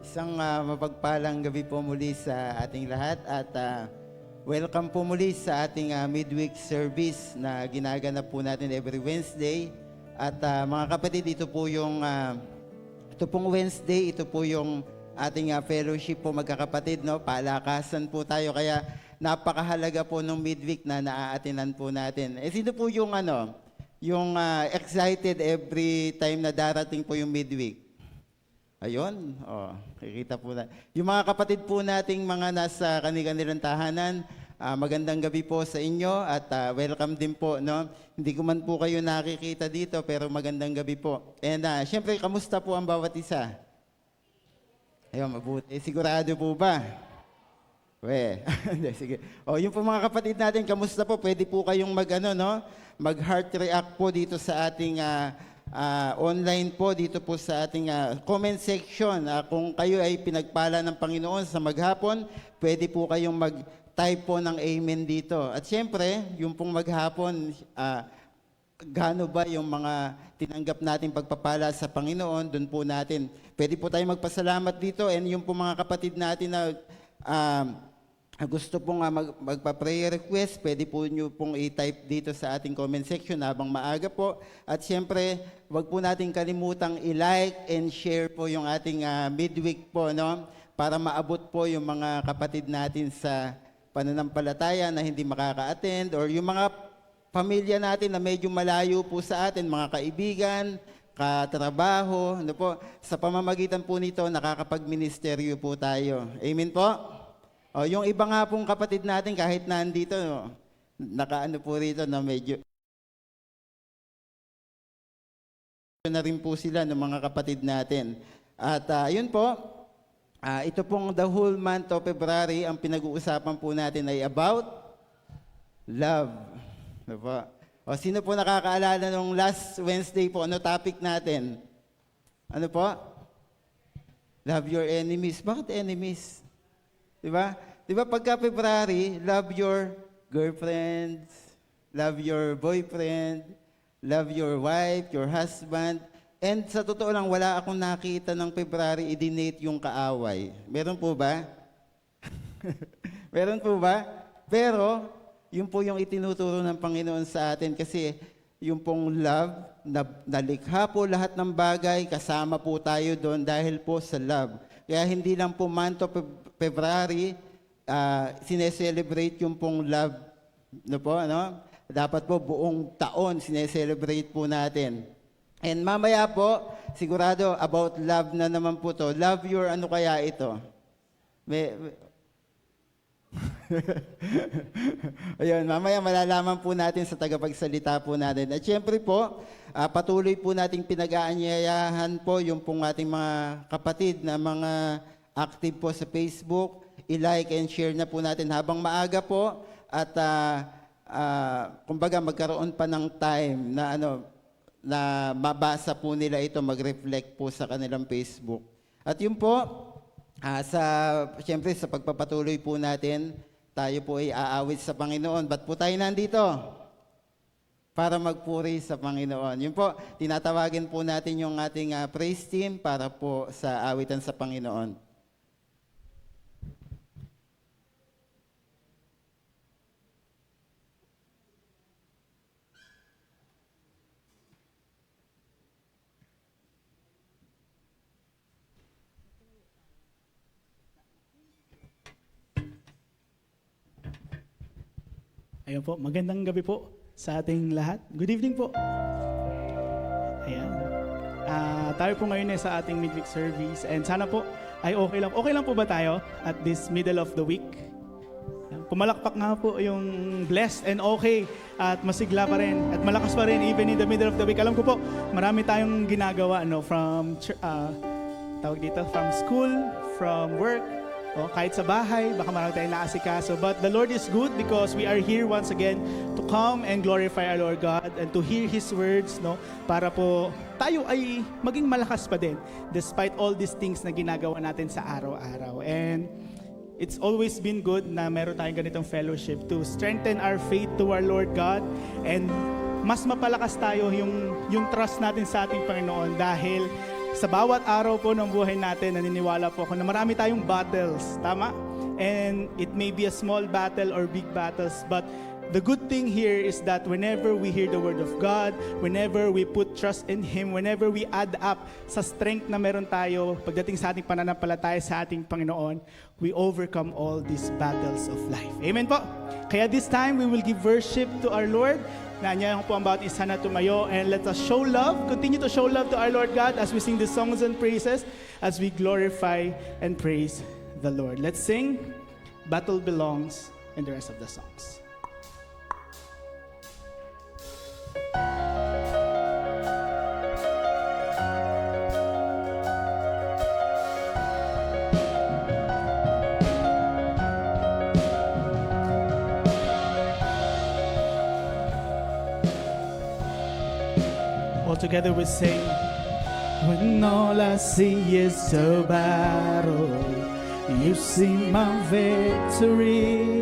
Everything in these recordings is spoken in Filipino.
Isang mapagpalang gabi po muli sa ating lahat at welcome po muli sa ating midweek service na ginaganap po natin every Wednesday. At mga kapatid, ito pong Wednesday, ito po yung ating fellowship po magkakapatid, no? Palakasan po tayo, kaya napakahalaga po ng midweek na naaatinan po natin. Sino po yung excited every time na darating po yung midweek? Ayun, kikita po na. Yung mga kapatid po nating mga nasa kanilang tahanan, magandang gabi po sa inyo at welcome din po, no? Hindi ko man po kayo nakikita dito pero magandang gabi po. And syempre, kamusta po ang bawat isa? Ayun, mabuti. Sigurado po ba? Sige. Yung po mga kapatid natin, kamusta po? Pwede po kayong mag-heart react po dito sa ating online po dito po sa ating comment section. Kung kayo ay pinagpala ng Panginoon sa maghapon, pwede po kayong mag-type po ng amen dito. At siyempre, yung pong maghapon, gaano ba yung mga tinanggap natin pagpapala sa Panginoon, doon po natin. Pwede po tayong magpasalamat dito, and yung po mga kapatid natin na gusto pong magpa-prayer request, pwede po nyo pong i-type dito sa ating comment section habang maaga po. At siyempre, wag po natin kalimutang i-like and share po yung ating midweek po, no? Para maabot po yung mga kapatid natin sa pananampalataya na hindi makaka-attend, or yung mga pamilya natin na medyo malayo po sa atin, mga kaibigan, katrabaho, ano po. Sa pamamagitan po nito, nakakapag-ministeryo po tayo. Amen po? Yung iba nga pong kapatid natin kahit nandito, nakaano po rito na medyo na rin po sila ng mga kapatid natin. At yun po, ito pong the whole month of February, ang pinag-uusapan po natin ay about love. Ano po? Sino po nakakaalala nung last Wednesday po, ano topic natin? Ano po? Love your enemies. Bakit enemies? Diba? Diba pagka February, love your girlfriend, love your boyfriend, love your wife, your husband. And sa totoo lang, wala akong nakita ng February i-donate yung kaaway. Meron po ba? Meron po ba? Pero, yun po yung itinuturo ng Panginoon sa atin kasi yung pong love, nalikha po lahat ng bagay, kasama po tayo doon dahil po sa love. Kaya hindi lang po month of February, sineselebrate yung pong love. No po, ano? Dapat po buong taon sineselebrate po natin. And mamaya po, sigurado about love na naman po to. Love your ano kaya ito? Ayun, mamaya malalaman po natin sa tagapagsalita po natin. At syempre po, patuloy po nating pinag-aanyayahan po yung pong ating mga kapatid na mga active po sa Facebook. I-like and share na po natin habang maaga po at kumbaga magkaroon pa ng time na na mabasa po nila ito, mag-reflect po sa kanilang Facebook. At yun po, siyempre sa pagpapatuloy po natin, tayo po ay aawit sa Panginoon. Ba't po tayo nandito? Para magpuri sa Panginoon. Yun po, tinatawagin po natin yung ating praise team para po sa awitan sa Panginoon. Ayun po, magandang gabi po sa ating lahat. Good evening po. Ayan. Tayo po ngayon sa ating midweek service and sana po ay okay lang. Okay lang po ba tayo at this middle of the week? Pumalakpak nga po yung blessed and okay at masigla pa rin at malakas pa rin even in the middle of the week. Alam ko po, marami tayong ginagawa from school, from work, kahit sa bahay, baka marami tayong naasikaso. But the Lord is good because we are here once again to come and glorify our Lord God and to hear His words, para po tayo ay maging malakas pa din despite all these things na ginagawa natin sa araw-araw. And it's always been good na meron tayong ganitong fellowship to strengthen our faith to our Lord God and mas mapalakas tayo yung trust natin sa ating Panginoon dahil Sa bawat araw po ng buhay natin, naniniwala po ako na marami tayong battles, tama? And it may be a small battle or big battles, but the good thing here is that whenever we hear the Word of God, whenever we put trust in Him, whenever we add up sa strength na meron tayo, pagdating sa ating pananampalataya sa ating Panginoon, we overcome all these battles of life. Amen po? Kaya this time, we will give worship to our Lord. Naanyayahan po ang bawat isa na tumayo, and let us show love, continue to show love to our Lord God as we sing the songs and praises, as we glorify and praise the Lord. Let's sing Battle Belongs and the rest of the songs. All together we sing. When all I see is a battle, you see my victory.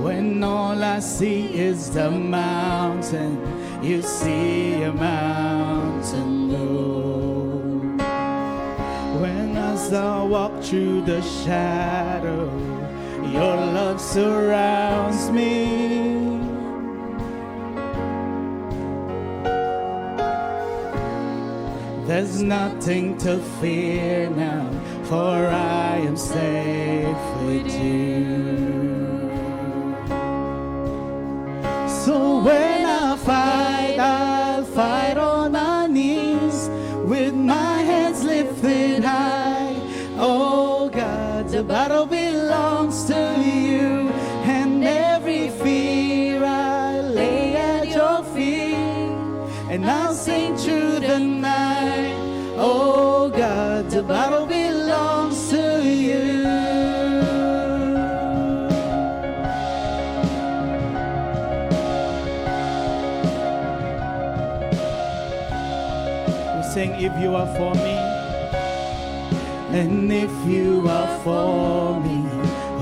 When all I see is the mountain, you see a mountain low. When as I walk through the shadow, your love surrounds me. There's nothing to fear now, for I am safe with you. So when I fight, I'll fight on my knees, with my hands lifted high. Oh God, the battle belongs to you, and every fear I lay at your feet, and I'll sing through the night. Oh God, the battle belongs to you. We sing, if you are for me, and if you are for me,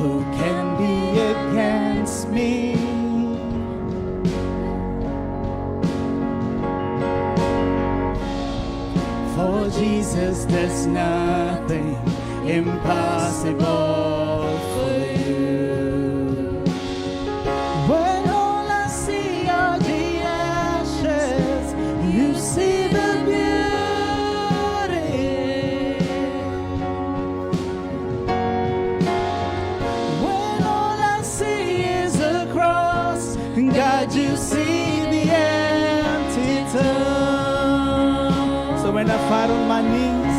who can be against me? For Jesus, there's nothing impossible for you. When all I see are the ashes, you see the beauty. When all I see is a cross, God, you see the empty tomb. So when I fight on my knees,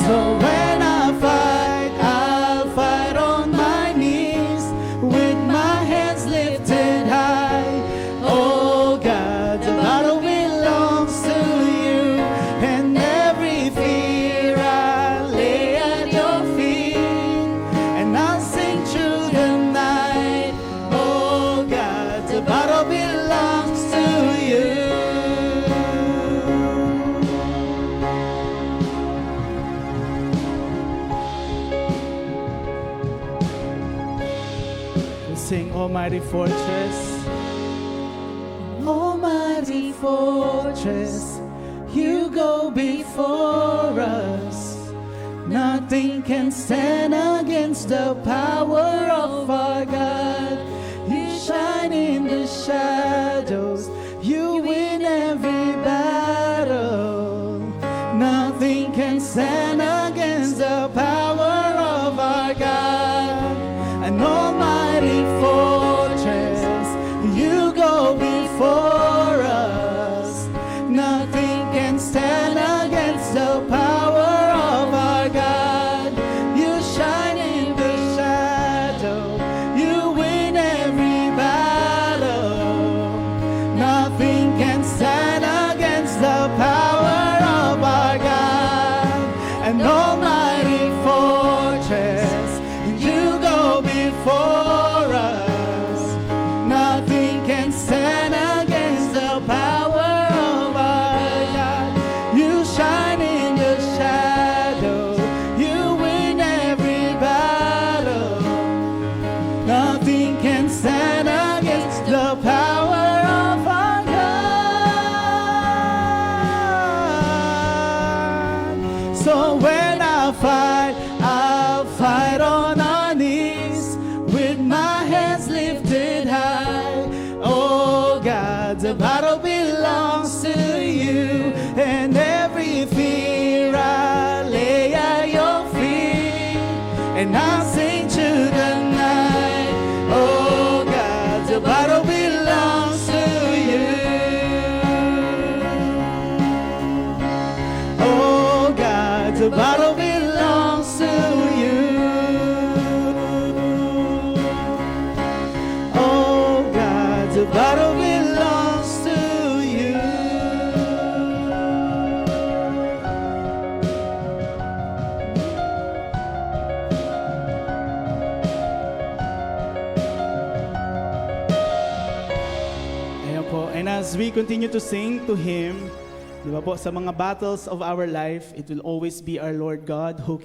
so when I fight, I'll fight on my knees, with my hands lifted high. Oh God, the battle belongs to you, and every fear I lay at your feet, and I'll sing through the night. Oh God, the battle belongs to you. Sing, Almighty Fortress, Almighty Fortress, you go before us. Nothing can stand against the power of our God. You shine in the shadows, you win every battle. Nothing can stand against the power of our God. An almighty fortress, you go before us. Nothing can stand against the power of our God. You shine in the shadow, you win every battle. Nothing can stand against the power of our God. An So when I'll fight on our knees with my hands lifted high. Oh God, the battle belongs to you, and every fear I lay at your feet, and I'll sing to the night. Oh God, the battle belongs to you. Oh God, the battle belongs to you. Oh God, the battle belongs to you. Ayan po. And as we continue to sing to Him, di ba po, sa mga battles of our life, it will always be our Lord God who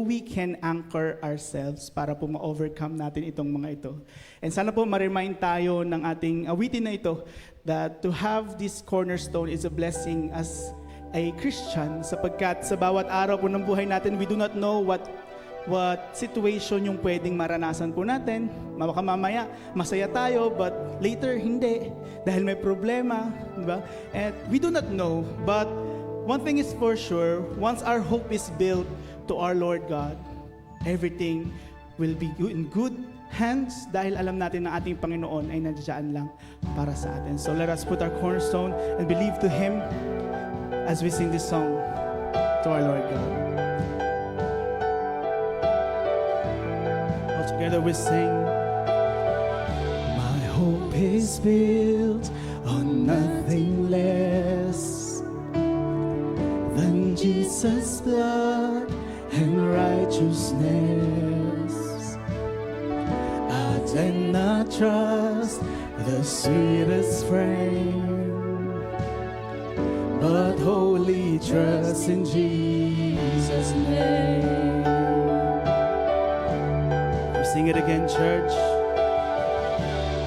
we can anchor ourselves para po ma-overcome natin itong mga ito. And sana po ma-remind tayo ng ating awitin na ito that to have this cornerstone is a blessing as a Christian, sapagkat sa bawat araw po ng buhay natin, we do not know what situation yung pwedeng maranasan po natin. Baka mamaya masaya tayo, but later hindi dahil may problema, di ba? And we do not know, but one thing is for sure, once our hope is built to our Lord God, everything will be in good hands dahil alam natin na ating Panginoon ay nandiyan lang para sa atin. So let us put our cornerstone and believe to Him as we sing this song to our Lord God. All together we sing. My hope is built on nothing less than Jesus' blood and righteousness. I dare not trust the sweetest frame, but wholly trust in Jesus' name. Sing it again, church.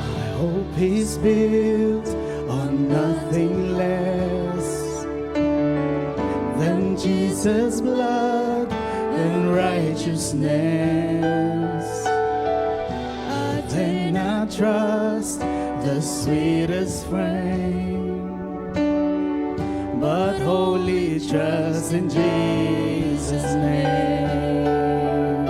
My hope is built on nothing less than Jesus' blood and righteousness. I dare not trust the sweetest frame, but wholly trust in Jesus' name.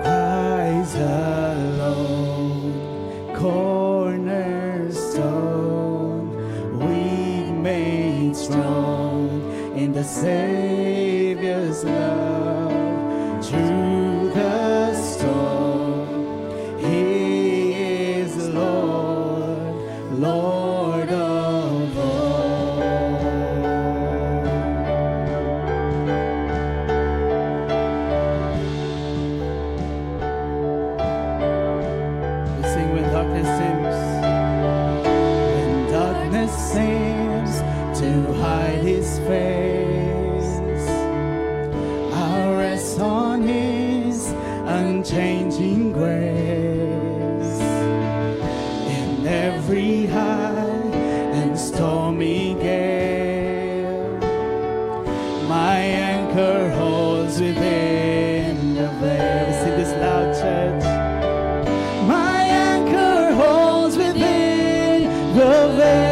Christ alone, cornerstone, we made strong in the Savior's love. Through the storm, He is Lord, Lord of all. We sing when darkness seems, to hide His face. I'll rest on His unchanging grace. In every high and stormy gale, my anchor holds within the veil. Sing this loud, church. My anchor holds within the veil.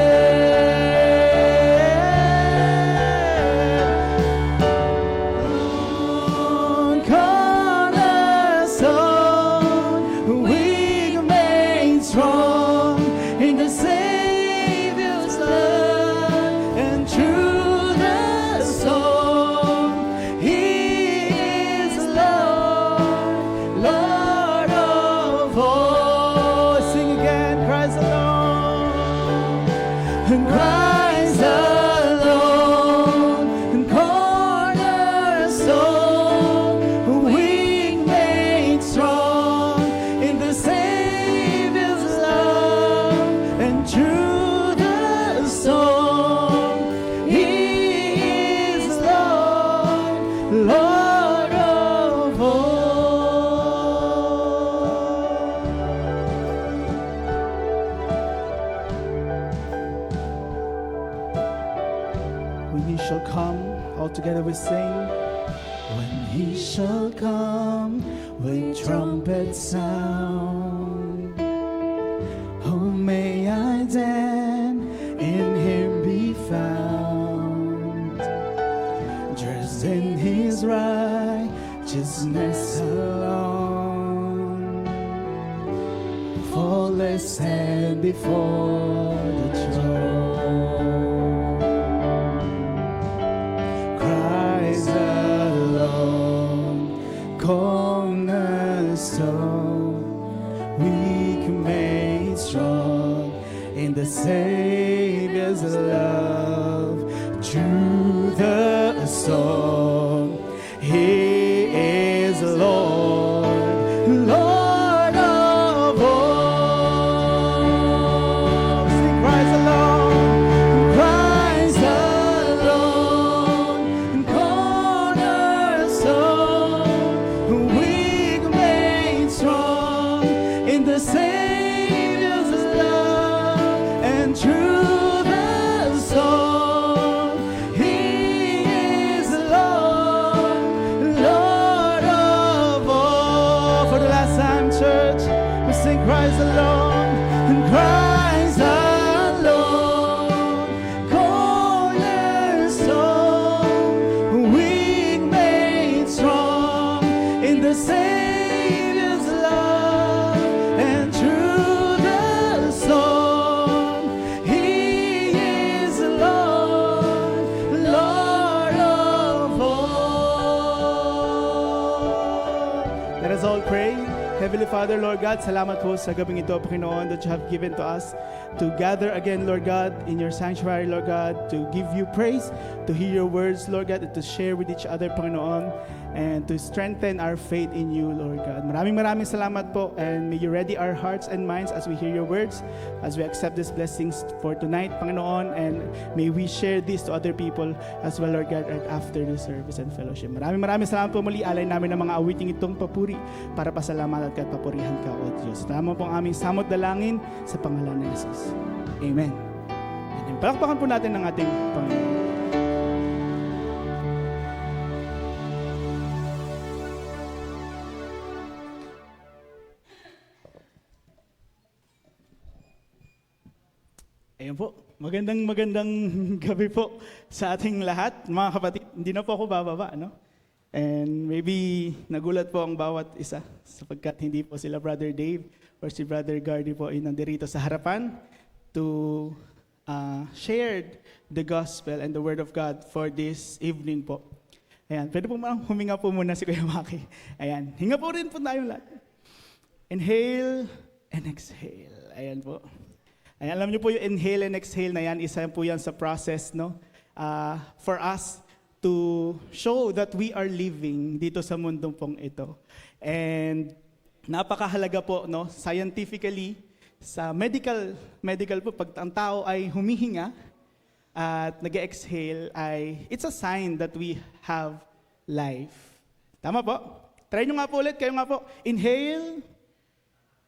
Christ alone, cornerstone, weak made strong in the Savior's love, and through the storm, He is Lord, Lord of all. He shall come, all together we sing. When He shall come with trumpet sound, oh, may I then in Him be found, dressed in His righteousness alone, faultless and before the throne. Christ alone, cornerstone, weak made strong in the Savior's love. Through the storm, He is Lord, Lord of all. Sing Christ alone, Christ alone, cornerstone, weak made strong in the Savior's love, and through the storm, He is Lord, Lord of all. For the last time, church, we sing Christ alone, and Christ alone, cornerstone, weak made strong in the Savior's love, and through the storm, He is Lord, Lord of all. Let us all pray. Heavenly Father, Lord God, salamat po sa gabing ito, Panginoon, that you have given to us to gather again, Lord God, in your sanctuary, Lord God, to give you praise, to hear your words, Lord God, and to share with each other, Panginoon, and to strengthen our faith in you, Lord God. Maraming salamat po, and may you ready our hearts and minds as we hear your words, as we accept these blessings for tonight, Panginoon, and may we share this to other people as well, Lord God, right after the service and fellowship. Maraming salamat po muli. Alay namin ng mga awiting itong papuri para pasalamatan at papurihan ka, O Diyos. Salamat po ang aming samot dalangin sa pangalan ni Jesus. Amen. Amen. Palakpakan po natin ng ating Panginoon. Ayan po, magandang gabi po sa ating lahat, mga kapatid. Hindi na po ako bababa, no? And maybe nagulat po ang bawat isa sapagkat hindi po sila Brother Dave or si Brother Gardy po ay nandirito sa harapan to share the gospel and the word of God for this evening po. Ayan, pwede po huminga po muna si Kuya Maki. Ayan, hinga po rin po tayong lahat. Inhale and exhale. Ayan po. Ayan, alam niyo po yung inhale and exhale na yan, isa po yan sa process, no? For us to show that we are living dito sa mundong pong ito. And napakahalaga po, no? Scientifically, sa medical po, pag ang tao ay humihinga at nag-exhale, it's a sign that we have life. Tama po? Try nyo nga po ulit, kayo nga po. Inhale,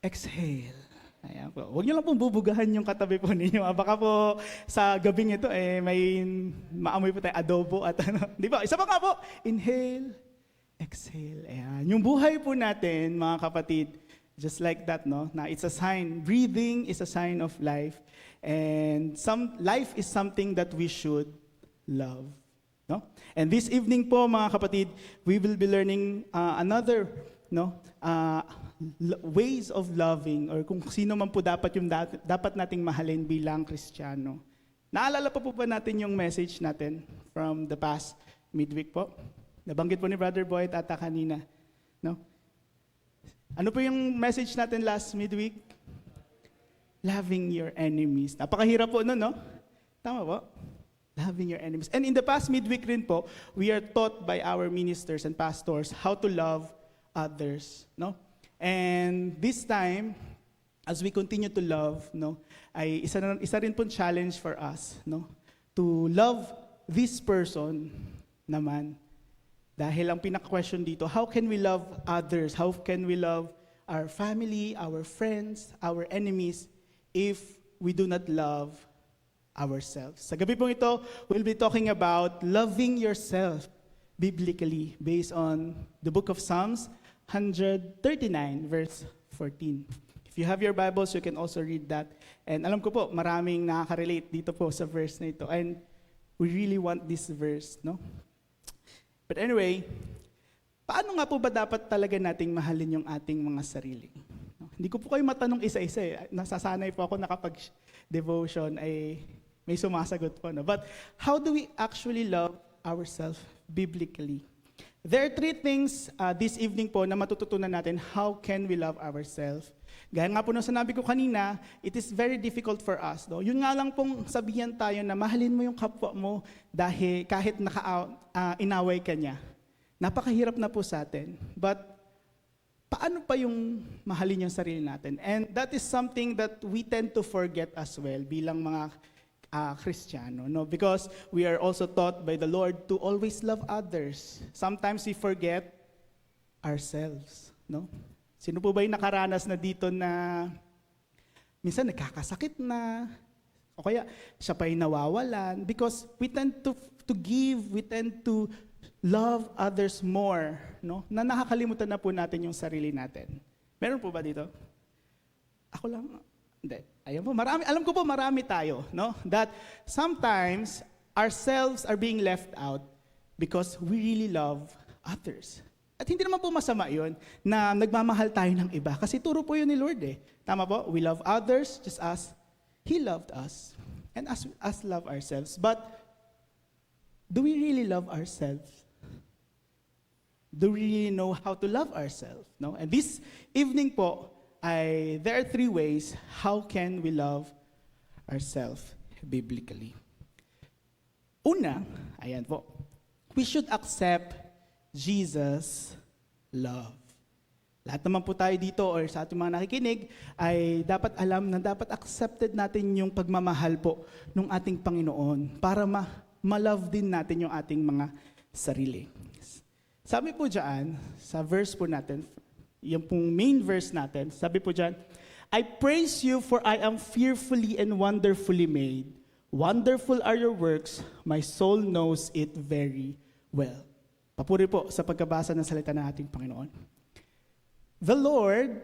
exhale. Ayan po. Huwag niyo lang pong bubugahan yung katabi po ninyo. Baka po sa gabing ito, may maamoy po tayo adobo at ano. Di ba? Isa pa nga po. Inhale, exhale. Ayan. Yung buhay po natin, mga kapatid, just like that, no? Na it's a sign. Breathing is a sign of life. And life is something that we should love. No? And this evening po, mga kapatid, we will be learning another, no? Ways of loving, or kung sino man po dapat nating mahalin bilang Kristiyano. Naalala pa po ba natin yung message natin from the past midweek po? Nabanggit po ni Brother Boyd ata kanina. No? Ano po yung message natin last midweek? Loving your enemies. Napakahirap po nun, no? Tama po? Loving your enemies. And in the past midweek rin po, we are taught by our ministers and pastors how to love others, no? And this time, as we continue to love, no, ay isa rin pong challenge for us, no, to love this person naman. Dahil ang pinaka-question dito, how can we love others? How can we love our family, our friends, our enemies, if we do not love ourselves. Sa gabi pong ito, we'll be talking about loving yourself biblically based on the book of Psalms 139 verse 14. If you have your Bibles, you can also read that. And alam ko po, maraming nakaka-relate dito po sa verse na ito. And we really want this verse, no? But anyway, paano nga po ba dapat talaga nating mahalin yung ating mga sarili? No? Hindi ko po kayo matanong isa-isa eh. Nasasanay po ako na kapag devotion ay may sumasagot po. No? But how do we actually love ourselves biblically? There are three things this evening po na matututunan natin how can we love ourselves. Gaya nga po nung sinabi ko kanina, it is very difficult for us. No? Yun nga lang pong sabihan tayo na mahalin mo yung kapwa mo dahil kahit inaway ka niya. Napakahirap na po sa atin. But paano pa yung mahalin yung sarili natin? And that is something that we tend to forget as well bilang mga Kristiyano. No? Because we are also taught by the Lord to always love others. Sometimes we forget ourselves. No? Sino po ba yung nakaranas na dito na minsan nagkakasakit na, o kaya siya pa yung nawawalan? Because we tend to give, we tend to love others more, no? Na nakakalimutan na po natin yung sarili natin. Meron po ba dito? Ako lang? Hindi. Ayan po, marami, alam ko po marami tayo, no? That sometimes ourselves are being left out because we really love others. At hindi naman po masama yun na nagmamahal tayo ng iba. Kasi turo po yun ni Lord eh. Tama po? We love others just as He loved us. And as us love ourselves. But do we really love ourselves? Do we really know how to love ourselves? No? And this evening po, there are three ways how can we love ourselves biblically. Una, ayan po, we should accept Jesus' love. Lahat naman po tayo dito or sa ating mga nakikinig ay dapat alam na dapat accepted natin yung pagmamahal po ng ating Panginoon para ma-love din natin yung ating mga sarili. Sabi po dyan, sa verse po natin, yung pong main verse natin, sabi po dyan, I praise you for I am fearfully and wonderfully made. Wonderful are your works, my soul knows it very well. Papuri po sa pagkabasa ng salita ng ating Panginoon. The Lord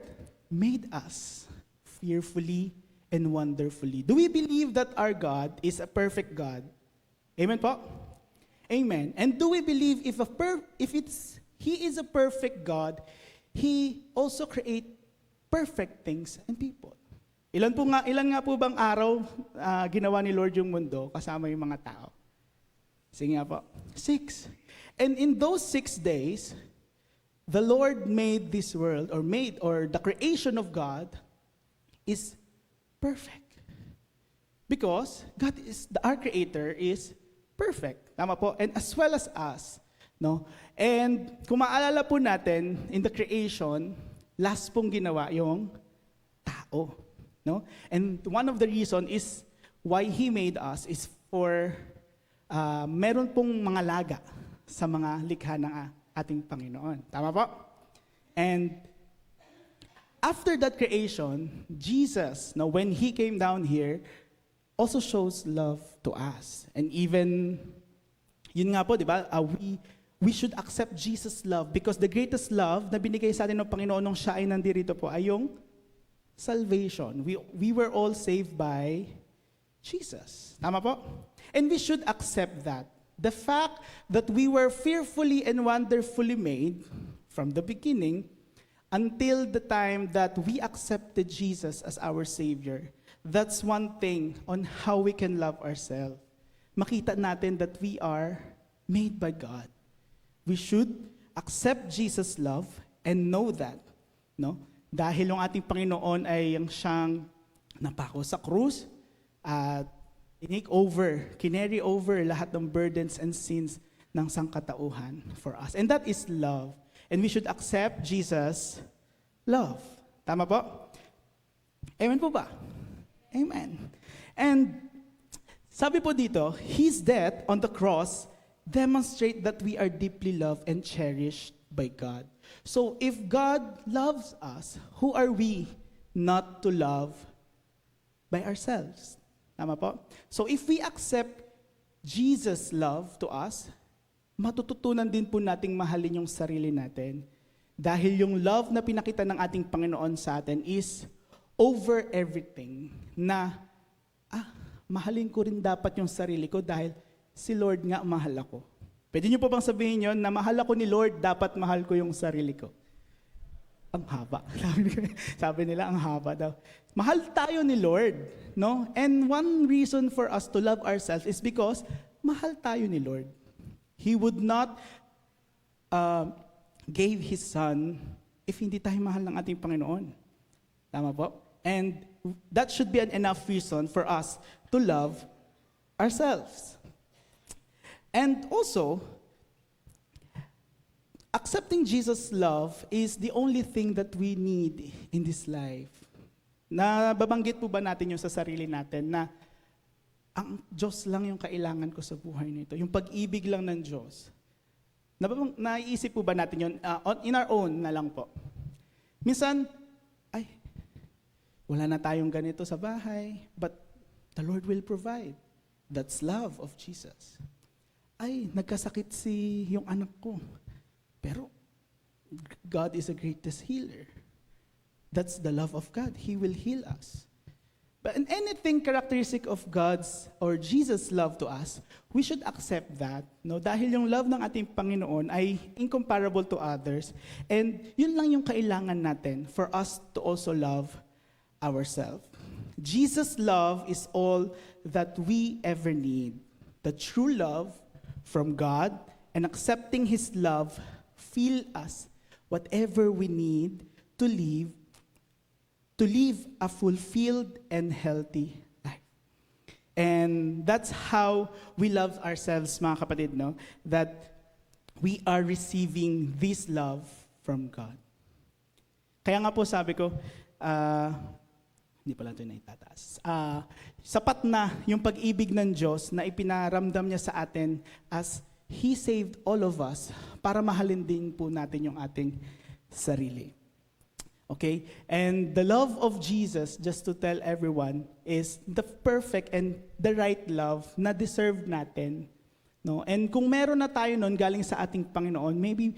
made us fearfully and wonderfully. Do we believe that our God is a perfect God? Amen po? Amen. And do we believe if He is a perfect God, He also create perfect things and people? Ilan nga po bang araw ginawa ni Lord yung mundo kasama yung mga tao? Sige nga po. 6. And in those 6 days, the Lord made this world, or the creation of God is perfect. Because God our Creator is perfect. Tama po? And as well as us. No? And kung maalala po natin, in the creation, last pong ginawa yung tao. No? And one of the reason is why He made us is for meron pong mga laga sa mga likha ng ating Panginoon. Tama po? And after that creation, Jesus, now when He came down here, also shows love to us. And even, yun nga po, di ba, we should accept Jesus' love because the greatest love na binigay sa atin ng Panginoon nung siya ay nandirito po ay yung salvation. We were all saved by Jesus. Tama po? And we should accept that. The fact that we were fearfully and wonderfully made from the beginning until the time that we accepted Jesus as our Savior, that's one thing on how we can love ourselves. Makita natin that we are made by God. We should accept Jesus' love and know that. No? Dahil ang ating Panginoon ay siyang napako sa krus at kinary over lahat ng burdens and sins ng sangkatauhan for us. And that is love. And we should accept Jesus' love. Tama po? Amen po ba? Amen. And sabi po dito, His death on the cross demonstrate that we are deeply loved and cherished by God. So if God loves us, who are we not to love by ourselves? Tama po? So if we accept Jesus' love to us, matututunan din po nating mahalin yung sarili natin. Dahil yung love na pinakita ng ating Panginoon sa atin is over everything. Na, mahalin ko rin dapat yung sarili ko dahil si Lord nga mahal ako. Pwede niyo po bang sabihin yun na mahal ako ni Lord, dapat mahal ko yung sarili ko? Ang haba. Sabi nila, ang haba daw. Mahal tayo ni Lord, no? And one reason for us to love ourselves is because mahal tayo ni Lord. He would not gave His Son if hindi tayo mahal ng ating Panginoon. Tama po? And that should be an enough reason for us to love ourselves. And also, accepting Jesus' love is the only thing that we need in this life. Nababanggit po ba natin yung sa sarili natin na ang Diyos lang yung kailangan ko sa buhay nito? Yung pag-ibig lang ng Diyos. Naiisip po ba natin yun? In our own na lang po. Minsan, wala na tayong ganito sa bahay, but the Lord will provide. That's love of Jesus. Nagkasakit yung anak ko. Pero God is the greatest healer. That's the love of God. He will heal us. But in anything characteristic of God's or Jesus' love to us, we should accept that. No? Dahil yung love ng ating Panginoon ay incomparable to others. And yun lang yung kailangan natin for us to also love ourselves. Jesus' love is all that we ever need. The true love from God and accepting His love fill us whatever we need to live a fulfilled and healthy life. And that's how we love ourselves, mga kapatid, no? That we are receiving this love from God. Kaya nga po sabi ko, hindi pala ito na itataas. Sapat na yung pag-ibig ng Diyos na ipinaramdam niya sa atin as He saved all of us para mahalin din po natin yung ating sarili. Okay? And the love of Jesus, just to tell everyone, is the perfect and the right love na deserve natin. No? And kung meron na tayo nun galing sa ating Panginoon, maybe,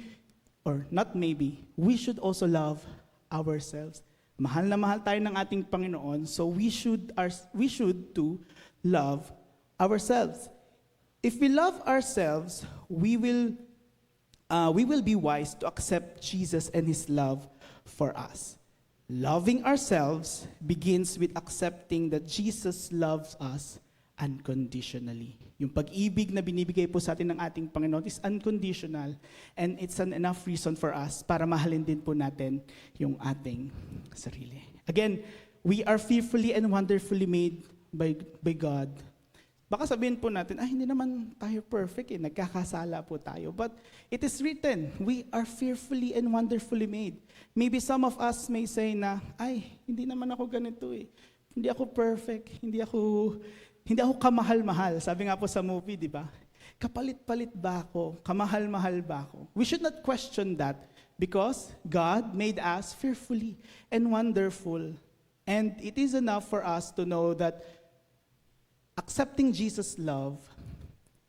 or not maybe, we should also love ourselves. Mahal na mahal tayo ng ating Panginoon, so we should to love ourselves. If we love ourselves, we will be wise to accept Jesus and His love for us. Loving ourselves begins with accepting that Jesus loves us unconditionally. Yung pag-ibig na binibigay po sa atin ng ating Panginoon is unconditional, and it's an enough reason for us para mahalin din po natin yung ating sarili. Again, we are fearfully and wonderfully made by God. Baka sabihin po natin, hindi naman tayo perfect, nagkakasala po tayo. But it is written, we are fearfully and wonderfully made. Maybe some of us may say na, hindi naman ako ganito eh. Hindi ako perfect, hindi ako kamahal-mahal. Sabi nga po sa movie, di ba? Kapalit-palit ba ako? Kamahal-mahal ba ako? We should not question that because God made us fearfully and wonderful. And it is enough for us to know that accepting Jesus' love,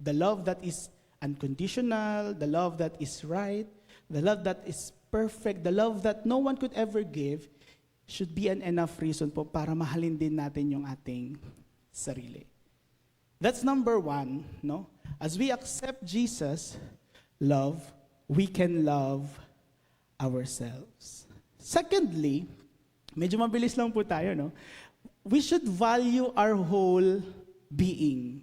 the love that is unconditional, the love that is right, the love that is perfect, the love that no one could ever give, should be an enough reason po para mahalin din natin yung ating sarili. That's number one, no? As we accept Jesus' love, we can love ourselves. Secondly, medyo mabilis lang po tayo, no? We should value our whole being.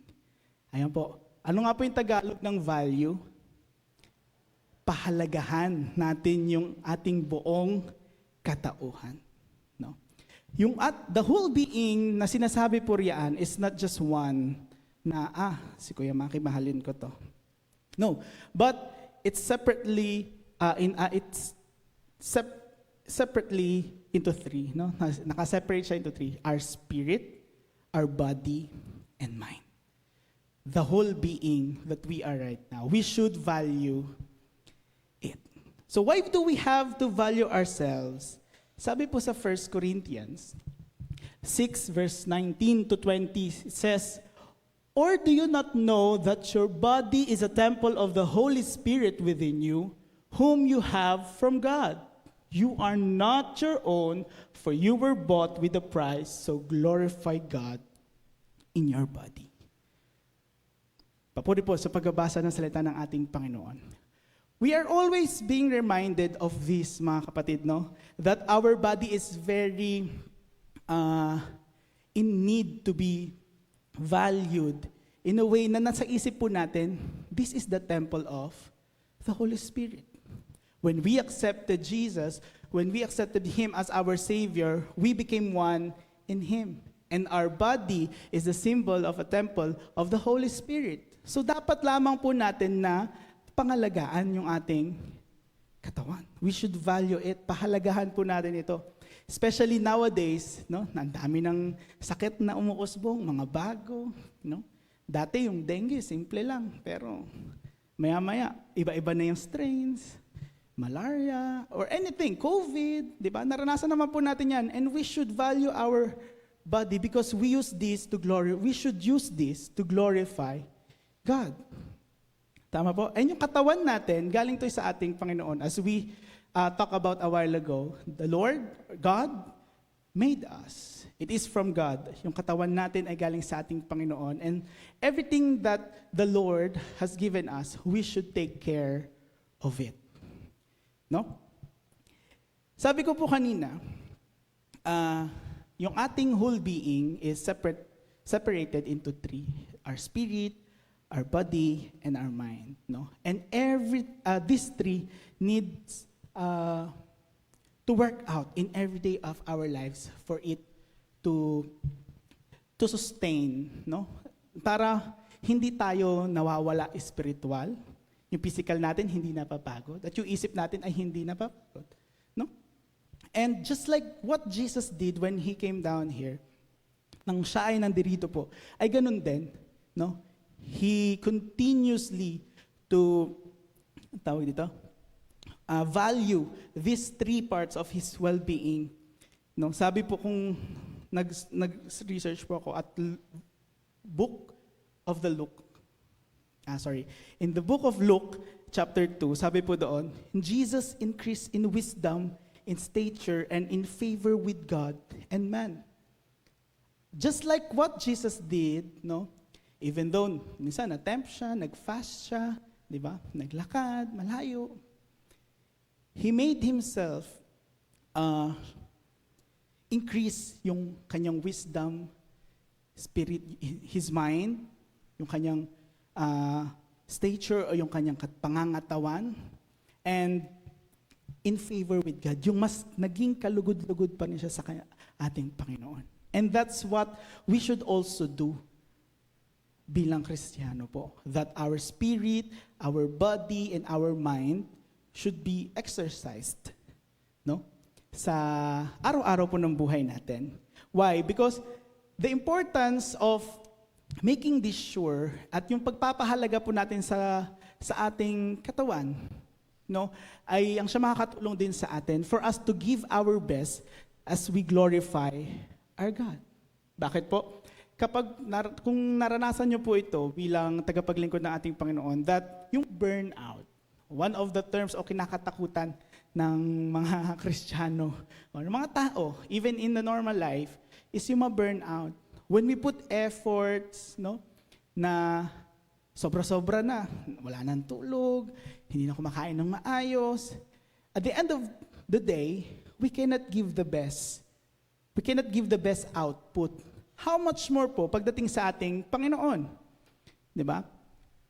Ayan po. Ano nga po yung Tagalog ng value? Pahalagahan natin yung ating buong katauhan. No? The whole being na sinasabi po riyan is not just one na, si Kuya Maki, mahalin ko to. No. But it's separately, separately into three. No? Nakaseparate siya into three. Our spirit, our body, and mind. The whole being that we are right now. We should value it. So why do we have to value ourselves? Sabi po sa 1 Corinthians 6 verse 19 to 20 it says, "Or do you not know that your body is a temple of the Holy Spirit within you, whom you have from God? You are not your own, for you were bought with a price, so glorify God in your body." Papuri po sa pagbabasa ng salita ng ating Panginoon. We are always being reminded of this, mga kapatid, no? That our body is very in need to be valued in a way na nasa isip po natin, this is the temple of the Holy Spirit. When we accepted Jesus, when we accepted Him as our Savior, we became one in Him. And our body is the symbol of a temple of the Holy Spirit. So dapat lamang po natin na pangalagaan yung ating katawan. We should value it. Pahalagahan po natin ito. Especially nowadays, no? Ang dami ng sakit na umuusbong, mga bago, no? Dati yung dengue, simple lang. Pero maya-maya, iba-iba na yung strains, malaria, or anything, COVID, di ba? Naranasan naman po natin yan. And we should value our body because we should use this to glorify God. Tama po? And yung katawan natin, galing to sa ating Panginoon. As we talk about a while ago, the Lord, God, made us. It is from God. Yung katawan natin ay galing sa ating Panginoon. And everything that the Lord has given us, we should take care of it. No? Sabi ko po kanina, yung ating whole being is separated into three. Our spirit, our body, and our mind. No? And these three needs to work out in every day of our lives for it to sustain, no? Para hindi tayo nawawala spiritual, yung physical natin hindi napapagod, at yung isip natin ay hindi napapagod, no? And just like what Jesus did when He came down here, nang siya ay nandirito po, ay ganun din, no? He continuously value these three parts of His well-being. No, sabi po kung nag-research po ako at book of the Luke. In the book of Luke, chapter 2, sabi po doon, Jesus increased in wisdom, in stature, and in favor with God and man. Just like what Jesus did, no? Even though minsan na-tempt siya, nag-fast siya, di ba? Naglakad, malayo. He made Himself increase yung kanyang wisdom, spirit, His mind, yung kanyang stature o yung kanyang pangangatawan, and in favor with God. Yung mas naging kalugod-lugod pa niya sa ating Panginoon. And that's what we should also do bilang Kristiyano po. That our spirit, our body, and our mind should be exercised, no? Sa araw-araw po ng buhay natin. Why? Because the importance of making this sure at yung pagpapahalaga po natin sa ating katawan, no, ay ang siya makakatulong din sa atin for us to give our best as we glorify our God. Bakit po? Kung naranasan niyo po ito bilang tagapaglingkod ng ating Panginoon, that yung burnout, one of the terms o kinakatakutan ng mga Kristiyano o ng mga tao, even in the normal life, is yung burnout. When we put efforts, no, na sobra-sobra na, wala nang tulog, hindi na kumakain ng maayos, at the end of the day, we cannot give the best. We cannot give the best output. How much more po pagdating sa ating Panginoon? Di ba?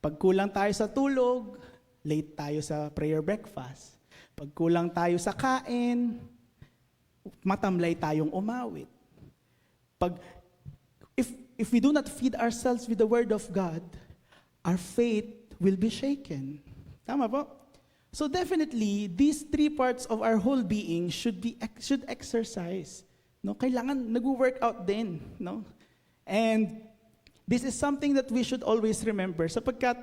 Pag kulang tayo sa tulog, late tayo sa prayer breakfast. Pag kulang tayo sa kain, matamlay tayong umawit. If we do not feed ourselves with the Word of God, our faith will be shaken. Tama po? So definitely, these three parts of our whole being should exercise. No, kailangan nag-work out din, no? And this is something that we should always remember sapagkat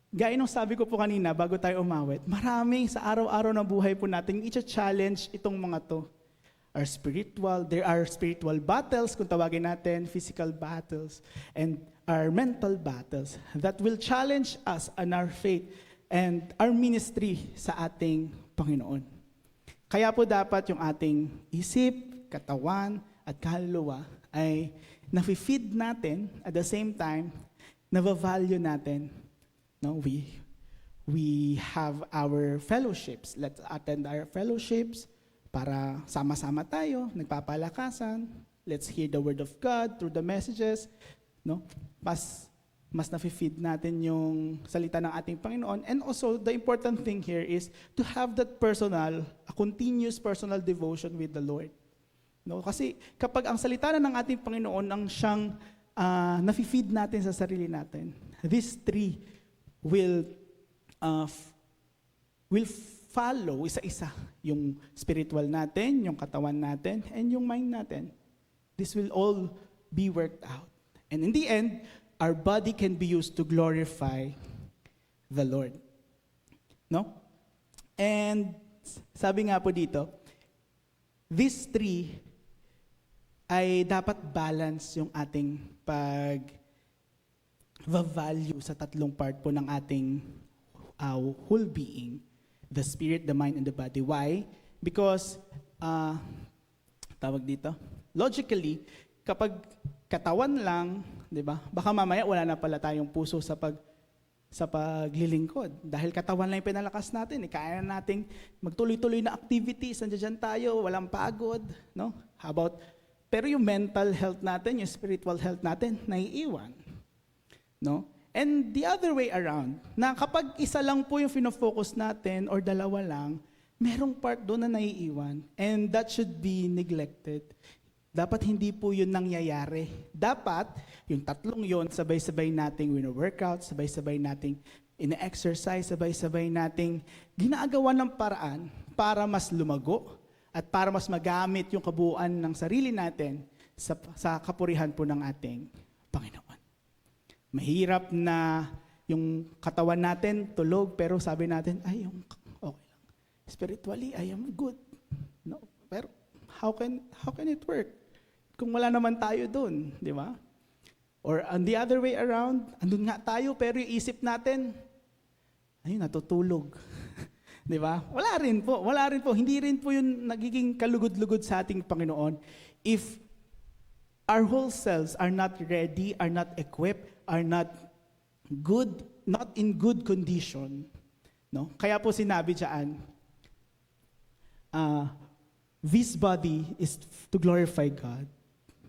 gaya ng sabi ko po kanina bago tayo umawit, marami sa araw-araw na buhay po natin i-challenge itong mga to. are spiritual. There are spiritual battles, kung tawagin natin, physical battles, and our mental battles that will challenge us on our faith and our ministry sa ating Panginoon. Kaya po dapat yung ating isip, katawan, at kaluluwa ay nafe-feed natin at the same time, na-value natin. No, we have our fellowships. Let's attend our fellowships para sama-sama tayo, nagpapalakasan. Let's hear the word of God through the messages. No? Mas nafe-feed natin yung salita ng ating Panginoon. And also, the important thing here is to have that a continuous personal devotion with the Lord. No? Kasi kapag ang salita na ng ating Panginoon ang siyang nafe-feed natin sa sarili natin, these three will follow isa-isa. Yung spiritual natin, yung katawan natin, and yung mind natin. This will all be worked out. And in the end, our body can be used to glorify the Lord. No? And sabi nga po dito, these three ay dapat balance yung ating pag-value sa tatlong part po ng ating whole being, the spirit, the mind, and the body. Why? Because, tawag dito, logically, kapag katawan lang, di ba? Baka mamaya wala na pala tayong puso sa paglilingkod. Dahil katawan lang yung pinalakas natin. Kaya na nating magtuloy-tuloy na activities. Nandiyan tayo, walang pagod. No? Pero yung mental health natin, yung spiritual health natin, naiiwan. No? And the other way around, na kapag isa lang po yung fino-focus natin or dalawa lang, merong part doon na naiiwan. And that should be neglected. Dapat hindi po yun nangyayari. Dapat, yung tatlong yun, sabay-sabay nating wino-workout, sabay-sabay nating ina-exercise, sabay-sabay nating ginagawa ng paraan para mas lumago at para mas magamit yung kabuuan ng sarili natin sa kapurihan po ng ating Panginoon. Mahirap na yung katawan natin tulog, pero sabi natin, ay, yung okay lang. Spiritually, I am good. No, pero how can it work? Kung wala naman tayo doon, di ba? Or on the other way around, andun nga tayo, pero yung isip natin, ayun, natutulog. Di ba? Wala rin po. Hindi rin po yung nagiging kalugod-lugod sa ating Panginoon if our whole selves are not ready, are not equipped, are not in good condition. No? Kaya po sinabi diyan, this body is to glorify God,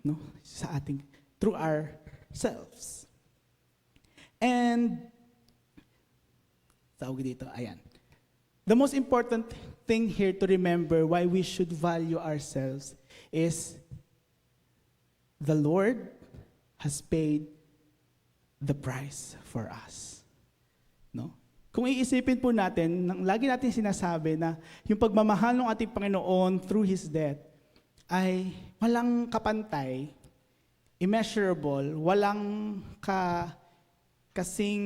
no? Sa ating through ourselves. And tawag dito, ayan. The most important thing here to remember why we should value ourselves is the Lord has paid the price for us. No? Kung iisipin po natin, lagi natin sinasabi na yung pagmamahal ng ating Panginoon through His death ay walang kapantay, immeasurable, walang kasing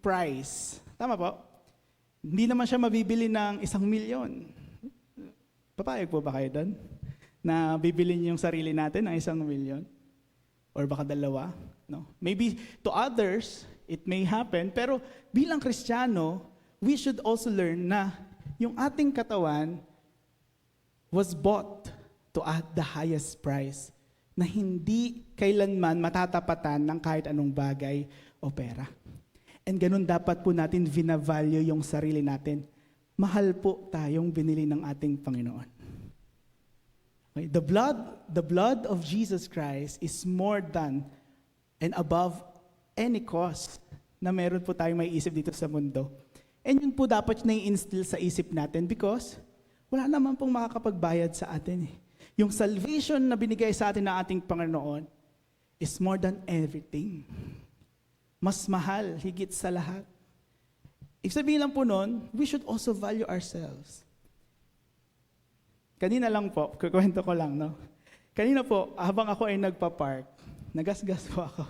price. Tama po? Hindi naman siya mabibili ng 1 milyon. Papayag po ba kayo doon? Na bibili niyo yung sarili natin ng 1 milyon? Or baka 2? No? Maybe to others, it may happen. Pero bilang Kristiyano, we should also learn na yung ating katawan was bought to at the highest price na hindi kailanman matatapatan ng kahit anong bagay o pera. And ganun dapat po natin vina-value yung sarili natin. Mahal po tayong binili ng ating Panginoon. Okay? The blood of Jesus Christ is more than and above any cost na meron po tayong may isip dito sa mundo. And yun po dapat na i-instill sa isip natin because wala naman pong makakapagbayad sa atin. Yung salvation na binigay sa atin ng ating Panginoon is more than everything. Mas mahal, higit sa lahat. Ibig sabihin lang po nun, we should also value ourselves. Kanina lang po, kukwento ko lang, no? Kanina po, habang ako ay nagpa-park, nagasgas po ako.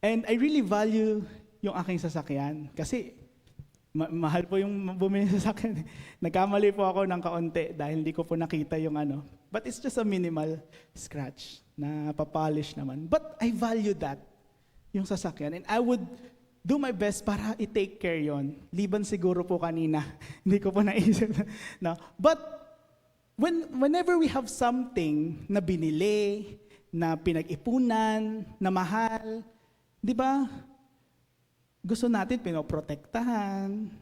And I really value yung aking sasakyan. Kasi Mahal po yung bumili sa akin. Nagkamali po ako ng kaunti dahil hindi ko po nakita yung ano. But it's just a minimal scratch na papolish naman. But I value that, yung sasakyan. And I would do my best para i-take care yon. Liban siguro po kanina. Hindi ko po naisip. No. But whenever we have something na binili, na pinag-ipunan, na mahal, di ba? Gusto natin pinoprotektahan,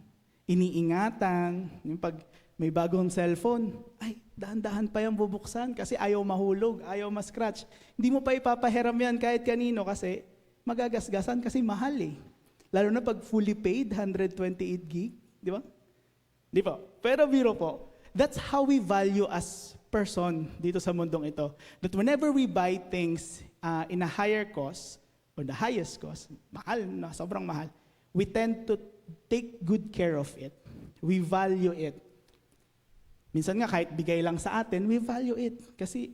iniingatan. Yung pag may bagong cellphone, ay, dahan-dahan pa yung bubuksan kasi ayaw mahulog, ayaw ma-scratch. Hindi mo pa ipapahiram yan kahit kanino kasi magagasgasan kasi mahal eh. Lalo na pag fully paid, 128 gig, di ba? Di ba? Pero biro po, that's how we value as person dito sa mundong ito. That whenever we buy things in a higher cost, or the highest cost, mahal na, sobrang mahal, we tend to take good care of it. We value it. Minsan nga kahit bigay lang sa atin, we value it. Kasi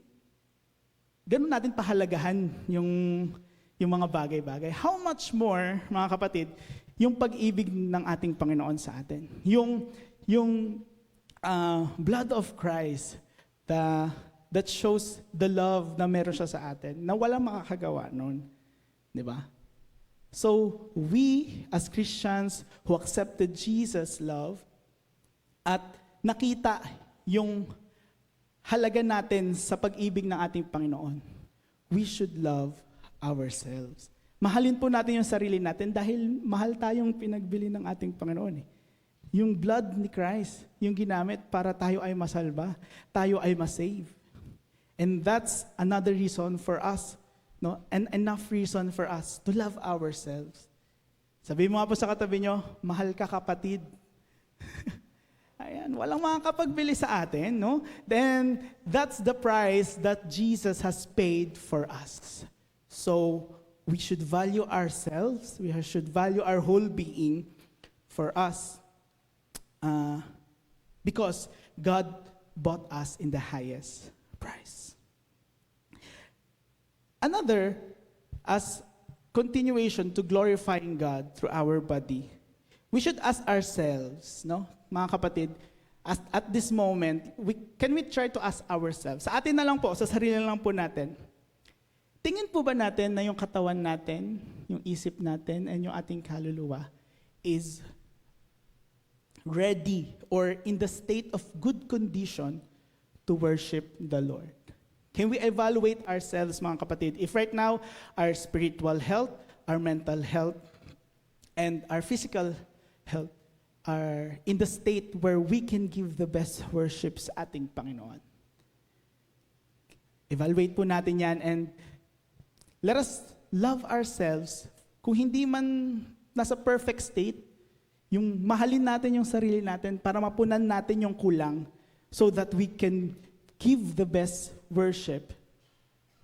ganun natin pahalagahan yung mga bagay-bagay. How much more, mga kapatid, yung pag-ibig ng ating Panginoon sa atin. Yung blood of Christ that shows the love na meron siya sa atin, na walang makakagawa nun. Di ba? So, we as Christians who accepted Jesus' love at nakita yung halaga natin sa pag-ibig ng ating Panginoon, we should love ourselves. Mahalin po natin yung sarili natin dahil mahal tayong pinagbili ng ating Panginoon. Yung blood ni Christ, yung ginamit para tayo ay masalba, tayo ay masave. And that's another reason for us, no? And enough reason for us to love ourselves. Sabihin mo nga po sa katabi nyo, mahal ka kapatid. Ayan, walang makakapagbili sa atin, no? Then, that's the price that Jesus has paid for us. So, we should value ourselves, we should value our whole being for us. Because God bought us in the highest price. Another, as continuation to glorifying God through our body, we should ask ourselves, no, mga kapatid, at this moment, can we try to ask ourselves, sa atin na lang po, sa sarili na lang po natin, tingin po ba natin na yung katawan natin, yung isip natin, and yung ating kaluluwa is ready or in the state of good condition to worship the Lord? Can we evaluate ourselves, mga kapatid? If right now, our spiritual health, our mental health, and our physical health are in the state where we can give the best worship sa ating Panginoon. Evaluate po natin yan and let us love ourselves. Kung hindi man nasa perfect state, yung mahalin natin yung sarili natin para mapunan natin yung kulang so that we can give the best worship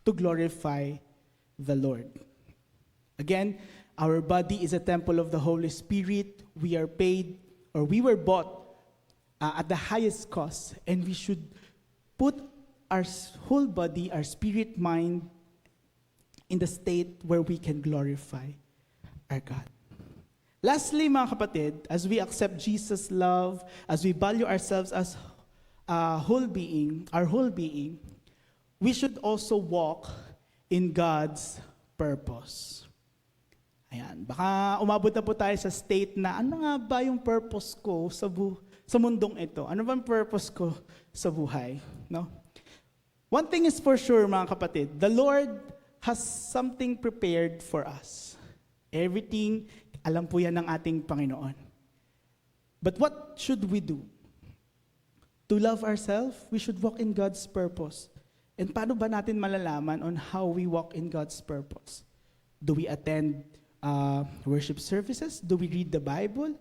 to glorify the Lord. Again, our body is a temple of the Holy Spirit. We are paid, or we were bought at the highest cost, and we should put our whole body, our spirit, mind, in the state where we can glorify our God. Lastly, mga kapatid, as we accept Jesus' love, as we value ourselves as our whole being, we should also walk in God's purpose. Ayan, baka umabot na po tayo sa state na ano nga ba yung purpose ko sa mundong ito? Ano ba ang purpose ko sa buhay? No? One thing is for sure, mga kapatid, the Lord has something prepared for us. Everything, alam po yan ng ating Panginoon. But what should we do? To love ourselves, we should walk in God's purpose. And paano ba natin malalaman on how we walk in God's purpose? Do we attend worship services? Do we read the Bible?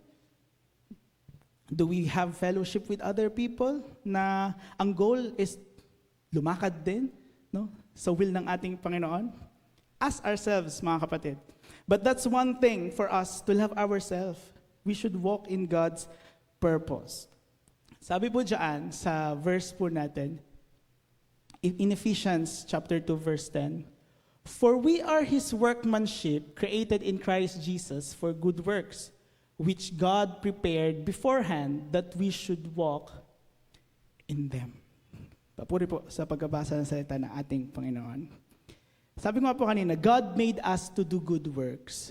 Do we have fellowship with other people na ang goal is lumakad din, no, sa will ng ating Panginoon? Ask ourselves, mga kapatid. But that's one thing for us to love ourselves. We should walk in God's purpose. Sabi po dyan sa verse po natin, in Ephesians chapter 2 verse 10, "For we are His workmanship, created in Christ Jesus for good works, which God prepared beforehand that we should walk in them. Papuri po sa pagbabasa ng salita ng ating Panginoon. Sabi ko nga po kanina, God made us to do good works.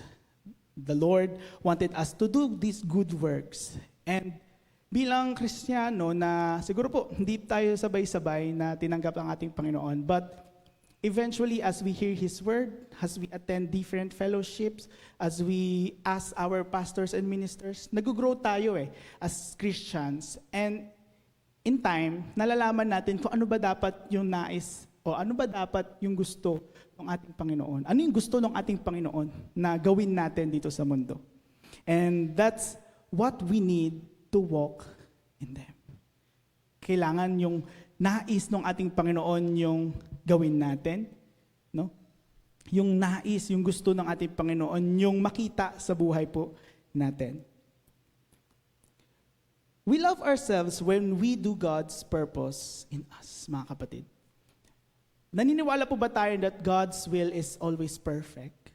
The Lord wanted us to do these good works. And bilang Kristiyano na siguro po hindi tayo sabay-sabay na tinanggap ang ating Panginoon, but eventually as we hear His Word, as we attend different fellowships, as we ask our pastors and ministers, nag-grow tayo as Christians. And in time, nalalaman natin kung ano ba dapat yung nais o ano ba dapat yung gusto ng ating Panginoon. Ano yung gusto ng ating Panginoon na gawin natin dito sa mundo. And that's what we need to walk in them. Kailangan yung nais ng ating Panginoon yung gawin natin, no? Yung nais, yung gusto ng ating Panginoon yung makita sa buhay po natin. We love ourselves when we do God's purpose in us, mga kapatid. Naniniwala po ba tayo that God's will is always perfect?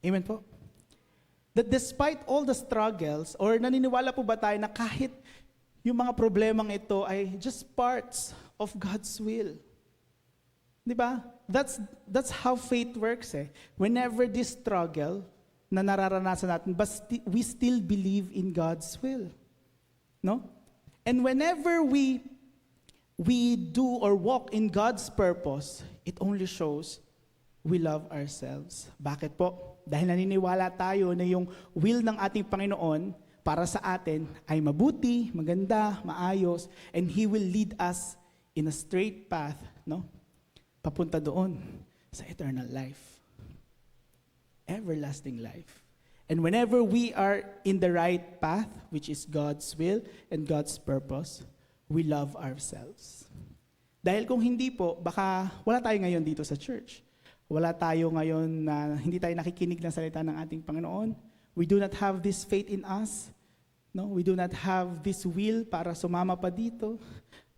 Amen po? That despite all the struggles, or naniniwala po ba tayo na kahit yung mga problemang ito ay just parts of God's will? Di ba? That's how faith works Whenever this struggle na nararanasan natin, but we still believe in God's will. No? And whenever we do or walk in God's purpose, it only shows we love ourselves. Bakit po? Dahil naniniwala tayo na yung will ng ating Panginoon para sa atin ay mabuti, maganda, maayos, and He will lead us in a straight path, no? Papunta doon sa eternal life. Everlasting life. And whenever we are in the right path, which is God's will and God's purpose, we love ourselves. Dahil kung hindi po, baka wala tayo ngayon dito sa church. Wala tayo ngayon na hindi tayo nakikinig ng salita ng ating Panginoon. We do not have this faith in us. No, we do not have this will para sumama pa dito.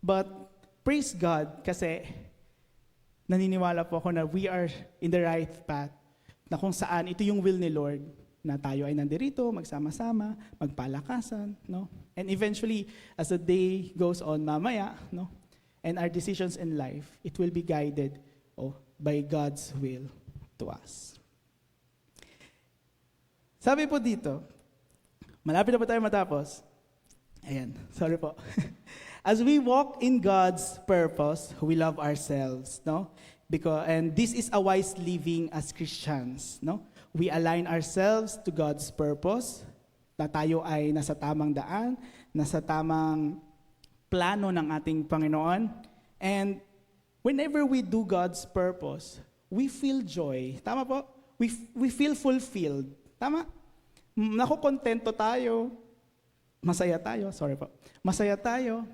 But praise God kasi naniniwala po ako na we are in the right path, na kung saan ito yung will ni Lord, na tayo ay nandirito, magsama-sama, magpalakasan, no? And eventually, as the day goes on mamaya, no? And our decisions in life, it will be guided by God's will to us. Sabi po dito, malapit na po tayo matapos. Ayan, sorry po. As we walk in God's purpose, we love ourselves, no? And this is a wise living as Christians, no? We align ourselves to God's purpose, na tayo ay nasa tamang daan, nasa tamang plano ng ating Panginoon. And whenever we do God's purpose, we feel joy. Tama po? We feel fulfilled. Tama? Nakokontento tayo. Masaya tayo. Sorry po. Masaya tayo.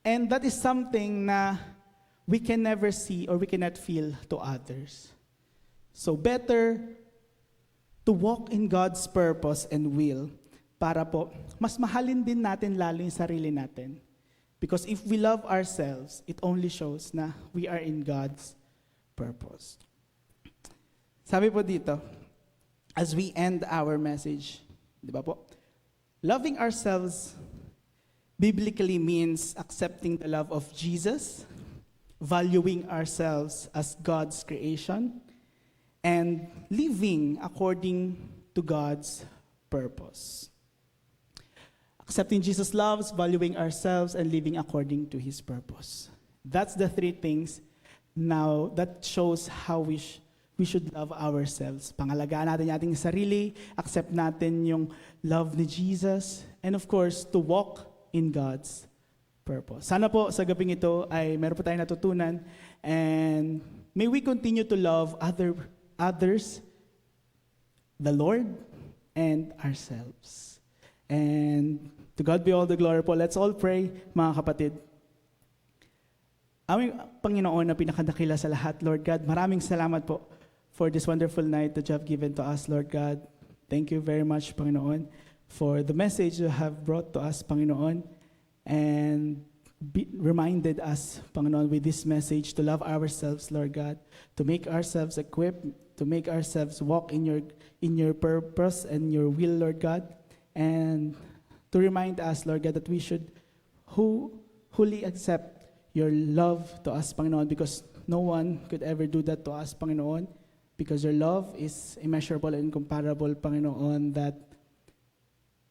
And that is something na we can never see or we cannot feel to others. So better to walk in God's purpose and will para po mas mahalin din natin lalo yung sarili natin. Because if we love ourselves, it only shows na we are in God's purpose. Sabi po dito, as we end our message, di ba po? Loving ourselves biblically means accepting the love of Jesus, valuing ourselves as God's creation, and living according to God's purpose. Accepting Jesus' love, valuing ourselves, and living according to His purpose. That's the three things now that shows how we should love ourselves. Pangalagaan natin yung ating sarili, accept natin yung love ni Jesus, and of course, to walk in God's purpose. Sana po sa gabing ito ay meron po tayong natutunan, and may we continue to love others, the Lord, and ourselves. And to God be all the glory po. Let's all pray, mga kapatid. Aming Panginoon na pinakadakila sa lahat, Lord God, maraming salamat po for this wonderful night that you have given to us, Lord God. Thank you very much, Panginoon, for the message you have brought to us, Panginoon, and reminded us, Panginoon, with this message to love ourselves, Lord God, to make ourselves equipped to make ourselves walk in your purpose and your will, Lord God, and to remind us, Lord God, that we should wholly accept your love to us, Panginoon, because no one could ever do that to us, Panginoon, because your love is immeasurable and incomparable, Panginoon, that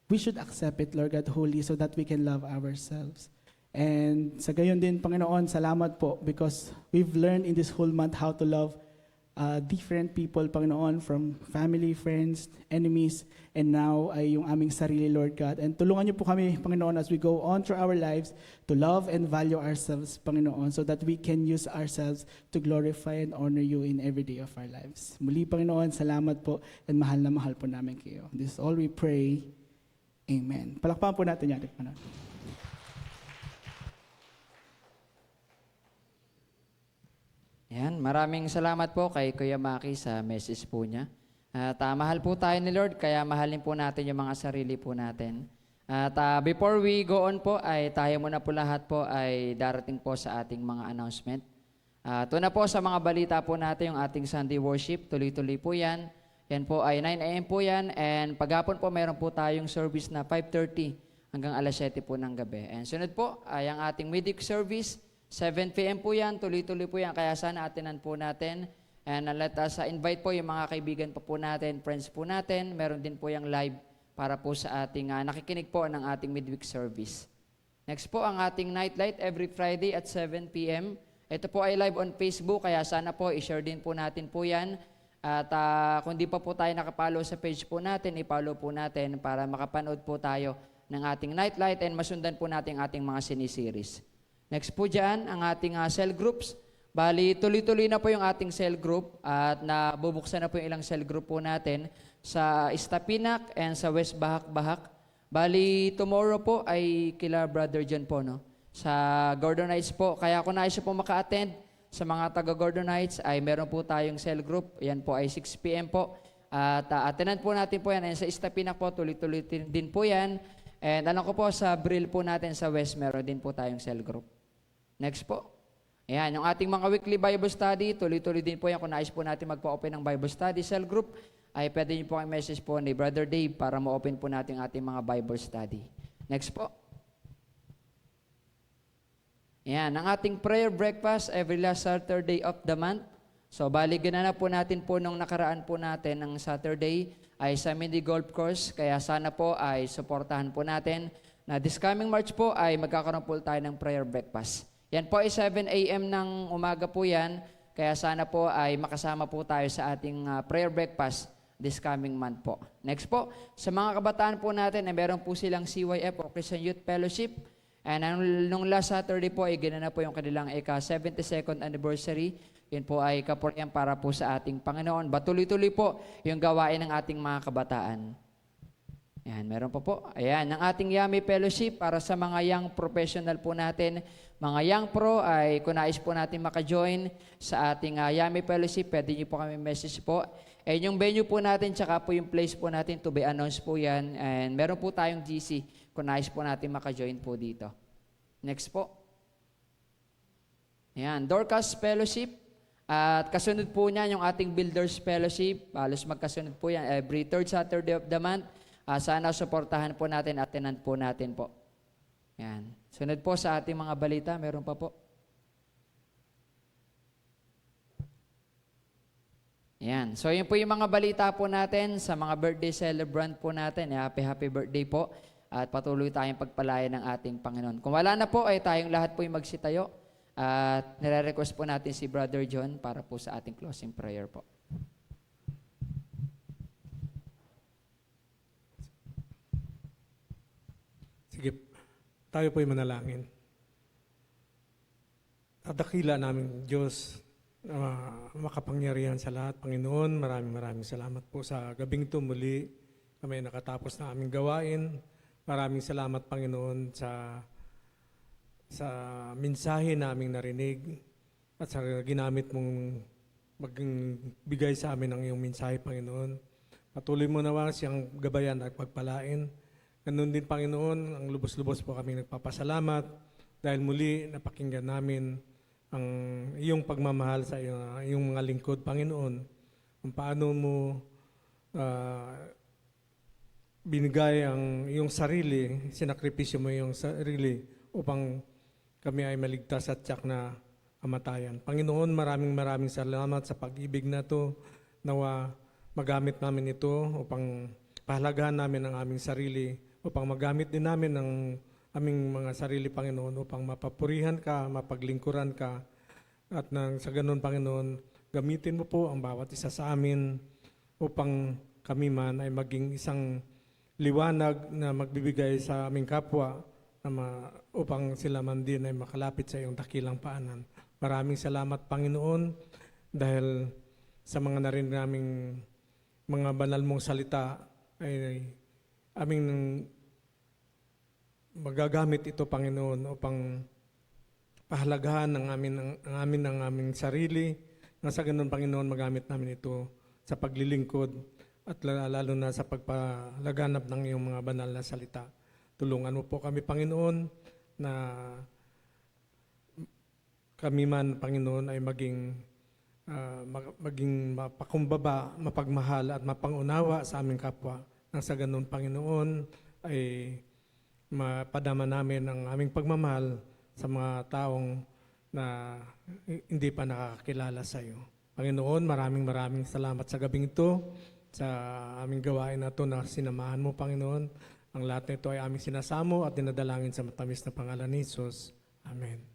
we should accept it, Lord God, wholly so that we can love ourselves. And sa gayon din, Panginoon, salamat po because we've learned in this whole month how to love different people, Panginoon, from family, friends, enemies, and now ay yung aming sarili, Lord God. And tulungan niyo po kami, Panginoon, as we go on through our lives to love and value ourselves, Panginoon, so that we can use ourselves to glorify and honor you in every day of our lives. Muli, Panginoon, salamat po and mahal na mahal po namin kayo. This is all we pray. Amen. Palakpakan po natin yan, Panginoon. Yan, maraming salamat po kay Kuya Maki sa message po niya. At mahal po tayo ni Lord, kaya mahalin po natin yung mga sarili po natin. At before we go on po, ay tayo muna po lahat po ay darating po sa ating mga announcement. Ito na po sa mga balita po natin yung ating Sunday worship, tuloy-tuloy po yan. Yan po ay 9 a.m. po yan, and paghapon po mayroon po tayong service na 5:30 hanggang alas 7 po ng gabi. And sunod po ay ang ating midweek service, 7 p.m. po yan, tuloy-tuloy po yan, kaya sana atinan po natin. And let us invite po yung mga kaibigan po natin, friends po natin. Meron din po yung live para po sa ating nakikinig po ng ating midweek service. Next po ang ating nightlight every Friday at 7 p.m. Ito po ay live on Facebook, kaya sana po i-share din po natin po yan. At kung di pa po tayo nakapollow sa page po natin, i-follow po natin para makapanood po tayo ng ating nightlight and masundan po natin ating mga siniseries. Next po dyan, ang ating cell groups. Bali, tuloy-tuloy na po yung ating cell group at nabubuksan na po yung ilang cell group po natin sa Istapinac and sa West Bahak-Bahak. Bali, tomorrow po ay kila Brother John po, no? Sa Gordonites po. Kaya kung nais po maka-attend sa mga taga-Gordonites, ay meron po tayong cell group. Yan po ay 6 p.m. po. At attendan po natin po yan. And sa Istapinac po, tuloy-tuloy din po yan. And alam ko po sa Brill po natin sa West, meron din po tayong cell group. Next po. Ayan, yung ating mga weekly Bible study, tuloy-tuloy din po yan. Kung nais po natin magpa-open ng Bible study cell group, ay pwede niyo po ang message po ni Brother Dave para ma-open po natin ating mga Bible study. Next po. Ayan, ang ating prayer breakfast every last Saturday of the month. So, bali, ginanap po natin po nung nakaraan po natin ng Saturday ay sa Mini Golf Course. Kaya sana po ay suportahan po natin na this coming March po ay magkakaroon po tayo ng prayer breakfast. Yan po ay 7 a.m. ng umaga po yan. Kaya sana po ay makasama po tayo sa ating prayer breakfast this coming month po. Next po, sa mga kabataan po natin, meron po silang CYF o Christian Youth Fellowship. And nung last Saturday po ay ginanap po yung kanilang ika-72nd anniversary. Yun po ay kapurihan para po sa ating Panginoon. Batuloy-tuloy po yung gawain ng ating mga kabataan. Ayan, meron pa po. Ayan, ang ating Yummy Fellowship para sa mga young professional po natin. Mga young pro ay kung nais po natin maka-join sa ating Yummy Fellowship, pwede niyo po kami message po. And yung venue po natin, tsaka po yung place po natin to be announced po yan. And meron po tayong GC kung nais po natin maka-join po dito. Next po. Ayan, Dorcas Fellowship. At kasunod po niyan yung ating Builders Fellowship. Halos magkasunod po yan every third Saturday of the month. Sana suportahan po natin at tenant po natin po. Yan. Sunod po sa ating mga balita, meron pa po. Yan. So yun po yung mga balita po natin sa mga birthday celebrant po natin. Happy birthday po. At patuloy tayong pagpalayan ng ating Panginoon. Kung wala na po, ay tayong lahat po yung magsitayo. At nire-request po natin si Brother John para po sa ating closing prayer po. Sige, tayo po'y manalangin. At dakila namin Diyos, makapangyarihan sa lahat. Panginoon, maraming salamat po sa gabing ito muli. Kami nakatapos na aming gawain. Maraming salamat, Panginoon, sa mensahe na aming narinig at sa ginamit mong magbigay sa amin ng iyong mensahe, Panginoon. Patuloy mo nawa siyang gabayan at pagpalain. Ganun din, Panginoon, ang lubos-lubos po kami nagpapasalamat dahil muli napakinggan namin ang iyong pagmamahal sa iyong mga lingkod, Panginoon. kung paano mo binigay ang iyong sarili, sinakripisyo mo iyong sarili upang kami ay maligtas at tiyak na kamatayan. Panginoon, maraming salamat sa pag-ibig na ito. Nawa magamit namin ito upang pahalagahan namin ang aming sarili, upang magamit din namin ang aming mga sarili, Panginoon, upang mapapurihan ka, mapaglingkuran ka. At nang sa ganun, Panginoon, gamitin mo po ang bawat isa sa amin upang kami man ay maging isang liwanag na magbibigay sa aming kapwa upang sila man din ay makalapit sa iyong dakilang paanan. Maraming salamat, Panginoon, dahil sa mga narinig naming mga banal mong salita ay aming magagamit ito, Panginoon, upang pahalagahan ang aming sarili. Nga sa ganun, Panginoon, magamit namin ito sa paglilingkod at lalo na sa pagpalaganap ng iyong mga banal na salita. Tulungan mo po kami, Panginoon, na kami man, Panginoon, ay maging mapakumbaba, mapagmahal at mapangunawa sa aming kapwa. Nang sa ganun, Panginoon, ay mapadama namin ang aming pagmamahal sa mga taong na hindi pa nakakakilala sa iyo. Panginoon, maraming salamat sa gabing ito, sa aming gawain na ito na sinamahan mo, Panginoon. Ang lahat nito ay aming sinasamo at dinadalangin sa matamis na pangalan ni Jesus. Amen.